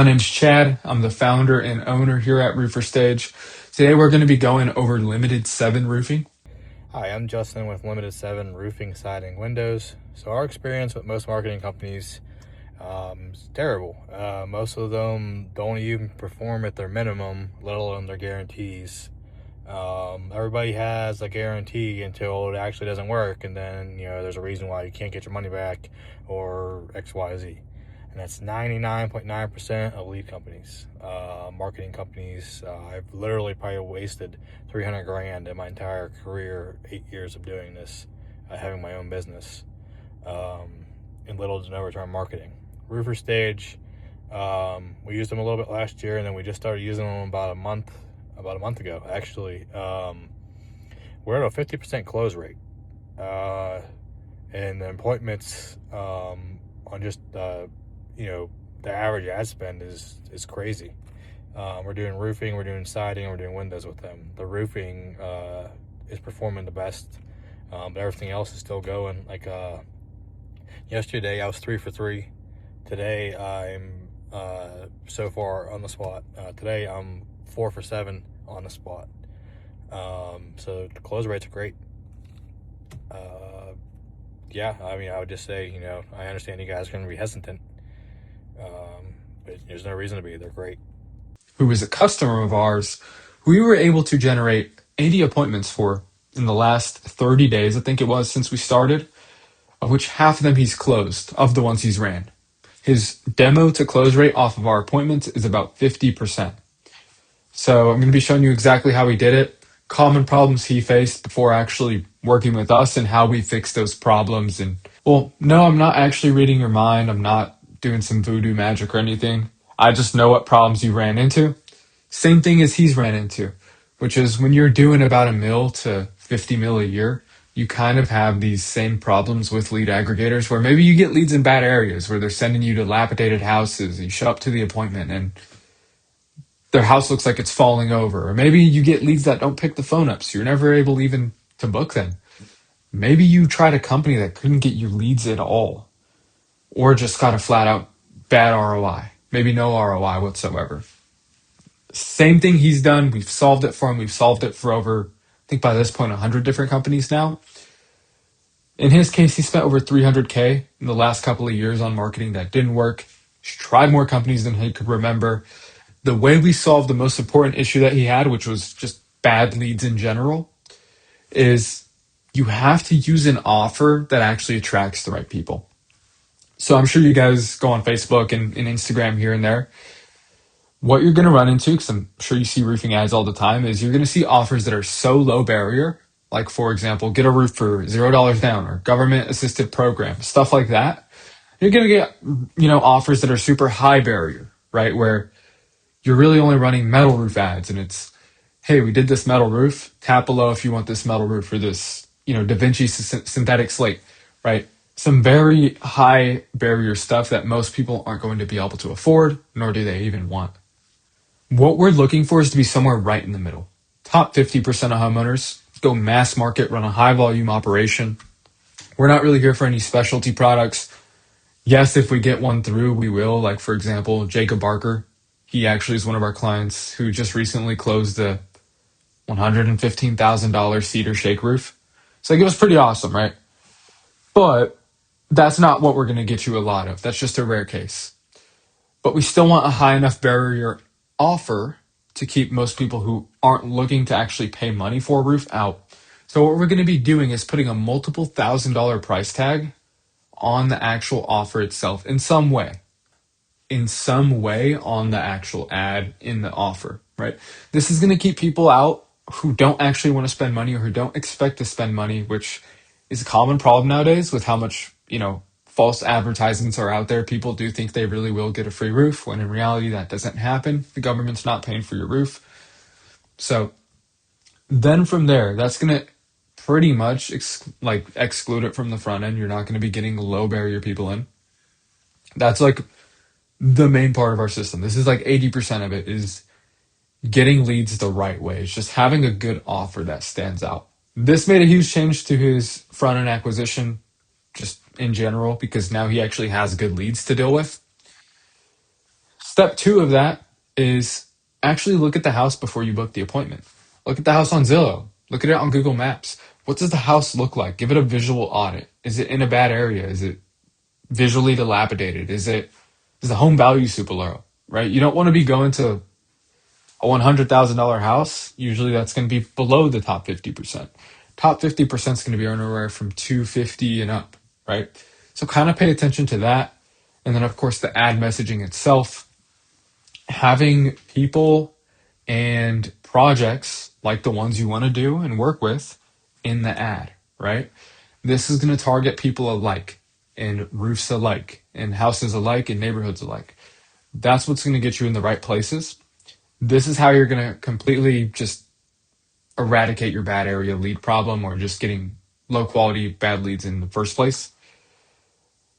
My name's Chad. I'm the founder and owner here at Roofer Stage. Today we're going to be going over Limited 7 roofing. Hi, I'm Justin with Limited 7 Roofing, Siding, Windows. So our experience with most marketing companies is terrible. Most of them don't even perform at their minimum, let alone their guarantees. Everybody has a guarantee until it actually doesn't work, and then there's a reason why you can't get your money back or X, Y, Z. And that's 99.9% of lead companies, marketing companies. I've literally probably wasted 300 grand in my entire career, 8 years of doing this, having my own business, and little to no return marketing. Roofer Stage, we used them a little bit last year, and then we just started using them about a month ago, actually. We're at a 50% close rate, and the appointments on just the average ad spend is crazy. We're doing roofing, we're doing siding, and we're doing windows with them. The roofing is performing the best, but everything else is still going. Like yesterday, I was 3 for 3. Today, I'm so far on the spot. Today, I'm 4 for 7 on the spot. So the close rates are great. Yeah, I mean, I would just say, I understand you guys are going to be hesitant, but there's no reason to be. They're great. Who is a customer of ours, who we were able to generate 80 appointments for in the last 30 days, I think it was, since we started, of which half of them he's closed, of the ones he's ran. His demo to close rate off of our appointments is about 50%. So I'm going to be showing you exactly how he did it, common problems he faced before actually working with us, and how we fixed those problems. And well, no, I'm not actually reading your mind. I'm not doing some voodoo magic or anything. I just know what problems you ran into. Same thing as he's ran into, which is when you're doing about a mil to 50 mil a year, you kind of have these same problems with lead aggregators where maybe you get leads in bad areas where they're sending you to dilapidated houses. You show up to the appointment and their house looks like it's falling over. Or maybe you get leads that don't pick the phone up, so you're never able even to book them. Maybe you tried a company that couldn't get you leads at all, or just got a flat out bad ROI, maybe no ROI whatsoever. Same thing he's done. We've solved it for him. We've solved it for over, I think by this point, 100 different companies now. In his case, he spent over 300K in the last couple of years on marketing that didn't work. He tried more companies than he could remember. The way we solved the most important issue that he had, which was just bad leads in general, is you have to use an offer that actually attracts the right people. So I'm sure you guys go on Facebook and Instagram here and there. What you're going to run into, because I'm sure you see roofing ads all the time, is you're going to see offers that are so low barrier, like for example, get a roof for $0 down or government assisted program, stuff like that. You're going to get, offers that are super high barrier, right? Where you're really only running metal roof ads and it's, hey, we did this metal roof, tap below if you want this metal roof or this, Da Vinci synthetic slate, right? Some very high barrier stuff that most people aren't going to be able to afford, nor do they even want. What we're looking for is to be somewhere right in the middle. Top 50% of homeowners go mass market, run a high volume operation. We're not really here for any specialty products. Yes, if we get one through, we will. Like, for example, Jacob Barker. He actually is one of our clients who just recently closed a $115,000 cedar shake roof. So like, it was pretty awesome, right? But that's not what we're going to get you a lot of. That's just a rare case. But we still want a high enough barrier offer to keep most people who aren't looking to actually pay money for a roof out. So what we're going to be doing is putting a multiple $1,000 price tag on the actual offer itself in some way. In some way on the actual ad in the offer, right? This is going to keep people out who don't actually want to spend money or who don't expect to spend money, which is a common problem nowadays with how much, false advertisements are out there. People do think they really will get a free roof when in reality that doesn't happen. The government's not paying for your roof. So then from there, that's going to pretty much exclude it from the front end. You're not going to be getting low barrier people in. That's like the main part of our system. This is like 80% of it is getting leads the right way. It's just having a good offer that stands out. This made a huge change to his front end acquisition just in general because now he actually has good leads to deal with. Step two of that is actually look at the house before you book the appointment. Look at the house on Zillow. Look at it on Google Maps. What does the house look like? Give it a visual audit. Is it in a bad area? Is it visually dilapidated? Is the home value super low? Right? You don't want to be going to a $100,000 house. Usually that's going to be below the top 50%. Top 50% is going to be anywhere from 250 and up, right? So kind of pay attention to that. And then of course the ad messaging itself, having people and projects like the ones you want to do and work with in the ad, right? This is going to target people alike and roofs alike and houses alike and neighborhoods alike. That's what's going to get you in the right places. This is how you're going to completely just eradicate your bad area lead problem or just getting low quality bad leads in the first place.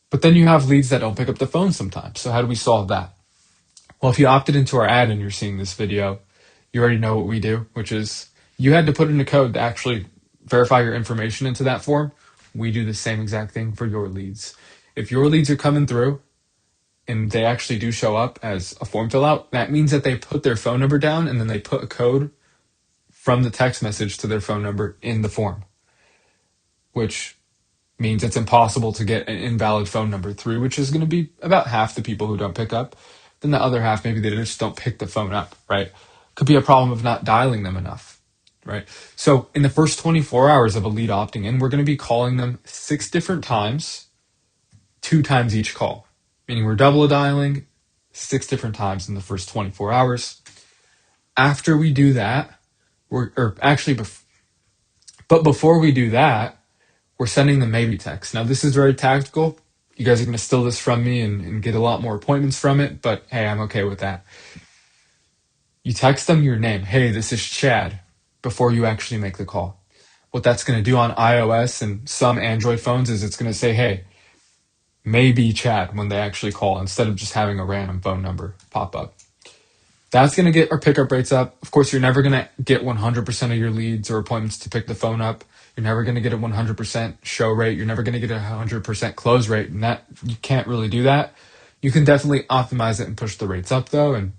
But then you have leads that don't pick up the phone sometimes. So how do we solve that? Well, if you opted into our ad and you're seeing this video, you already know what we do, which is you had to put in a code to actually verify your information into that form. We do the same exact thing for your leads. If your leads are coming through and they actually do show up as a form fill out, that means that they put their phone number down and then they put a code from the text message to their phone number in the form, which means it's impossible to get an invalid phone number through, which is going to be about half the people who don't pick up. Then the other half, maybe they just don't pick the phone up, right? Could be a problem of not dialing them enough, right? So in the first 24 hours of a lead opting in, we're going to be calling them 6 different times, 2 times each call, meaning we're double dialing 6 different times in the first 24 hours. After we do that, but before we do that, we're sending them maybe text. Now, this is very tactical. You guys are going to steal this from me and get a lot more appointments from it, but hey, I'm okay with that. You text them your name. Hey, this is Chad, before you actually make the call. What that's going to do on iOS and some Android phones is it's going to say, hey, maybe Chad when they actually call instead of just having a random phone number pop up. That's going to get our pickup rates up. Of course, you're never going to get 100% of your leads or appointments to pick the phone up. You're never going to get a 100% show rate. You're never going to get a 100% close rate. And that you can't really do that. You can definitely optimize it and push the rates up though. And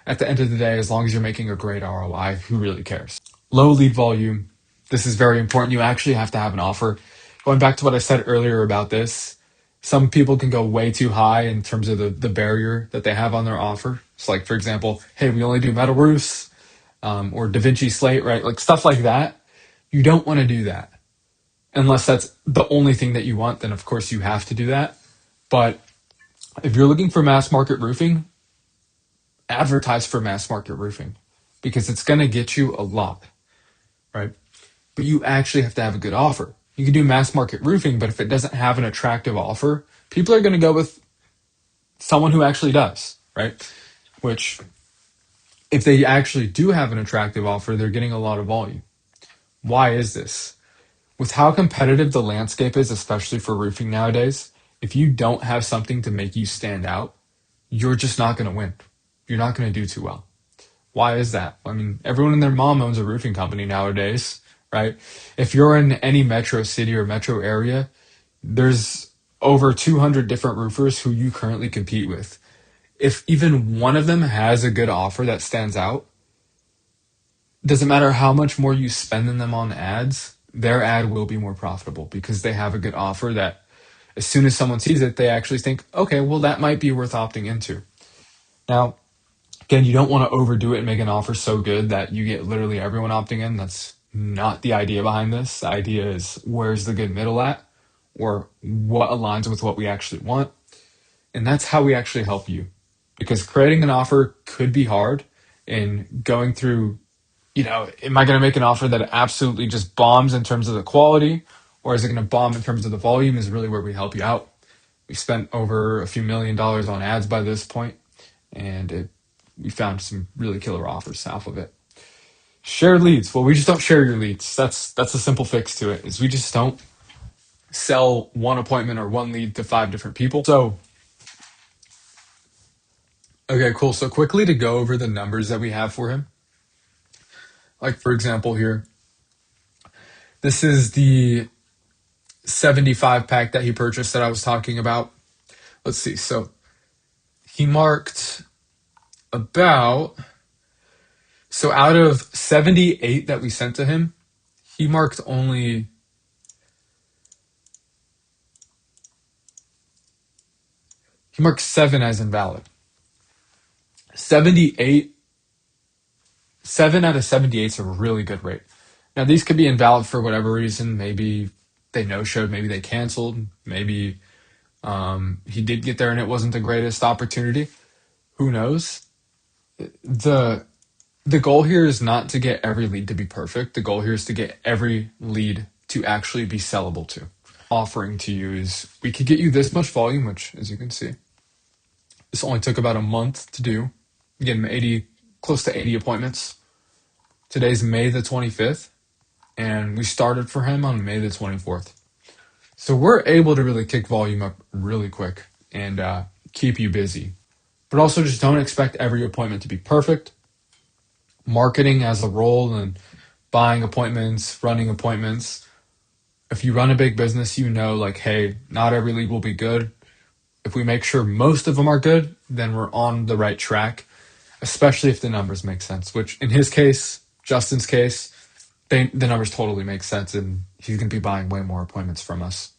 at the end of the day, as long as you're making a great ROI, who really cares? Low lead volume. This is very important. You actually have to have an offer. Going back to what I said earlier about this, some people can go way too high in terms of the barrier that they have on their offer. So like, for example, hey, we only do metal roofs, or Da Vinci slate, right? Like stuff like that. You don't want to do that unless that's the only thing that you want. Then of course you have to do that. But if you're looking for mass market roofing, advertise for mass market roofing because it's going to get you a lot, right? But you actually have to have a good offer. You can do mass market roofing, but if it doesn't have an attractive offer, people are going to go with someone who actually does, right? Which, if they actually do have an attractive offer, they're getting a lot of volume. Why is this? With how competitive the landscape is, especially for roofing nowadays, if you don't have something to make you stand out, you're just not going to win. You're not going to do too well. Why is that? I mean, everyone and their mom owns a roofing company nowadays, right? If you're in any metro city or metro area, there's over 200 different roofers who you currently compete with. If even one of them has a good offer that stands out, doesn't matter how much more you spend than them on ads, their ad will be more profitable because they have a good offer that as soon as someone sees it, they actually think, okay, well, that might be worth opting into. Now, again, you don't want to overdo it and make an offer so good that you get literally everyone opting in. That's not the idea behind this. The idea is where's the good middle at, or what aligns with what we actually want. And that's how we actually help you. Because creating an offer could be hard, and going through, am I going to make an offer that absolutely just bombs in terms of the quality, or is it going to bomb in terms of the volume, is really where we help you out. We spent over a few $1 million on ads by this point, and we found some really killer offers off of it. Shared leads. Well, we just don't share your leads. That's a simple fix to it, is we just don't sell one appointment or one lead to 5 different people. So, okay, cool. So quickly to go over the numbers that we have for him. Like, for example, here, this is the 75 pack that he purchased that I was talking about. Let's see. So he marked So out of 78 that we sent to him, he marked 7 as invalid. 7 out of 78 is a really good rate. Now, these could be invalid for whatever reason. Maybe they no-showed, maybe they canceled, maybe he did get there and it wasn't the greatest opportunity. Who knows? The goal here is not to get every lead to be perfect. The goal here is to get every lead to actually be sellable to. Offering to you is we could get you this much volume, which, as you can see, this only took about a month to do. Get him close to 80 appointments. Today's May the 25th, and we started for him on May the 24th. So we're able to really kick volume up really quick and keep you busy. But also just don't expect every appointment to be perfect. Marketing as a role and buying appointments, running appointments. If you run a big business, you know, like, hey, not every lead will be good. If we make sure most of them are good, then we're on the right track, especially if the numbers make sense, which in his case, Justin's case, the numbers totally make sense, and he's going to be buying way more appointments from us.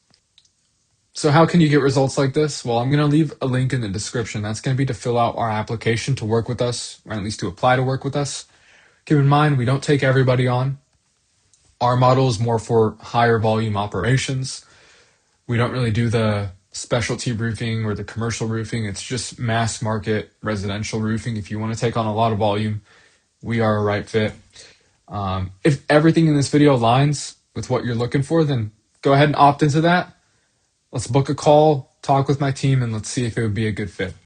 So how can you get results like this? Well, I'm going to leave a link in the description. That's going to be to fill out our application to work with us, or at least to apply to work with us. Keep in mind, we don't take everybody on. Our model is more for higher volume operations. We don't really do the specialty roofing or the commercial roofing. It's just mass market residential roofing. If you want to take on a lot of volume, we are a right fit. If everything in this video aligns with what you're looking for, then go ahead and opt into that. Let's book a call, talk with my team, and let's see if it would be a good fit.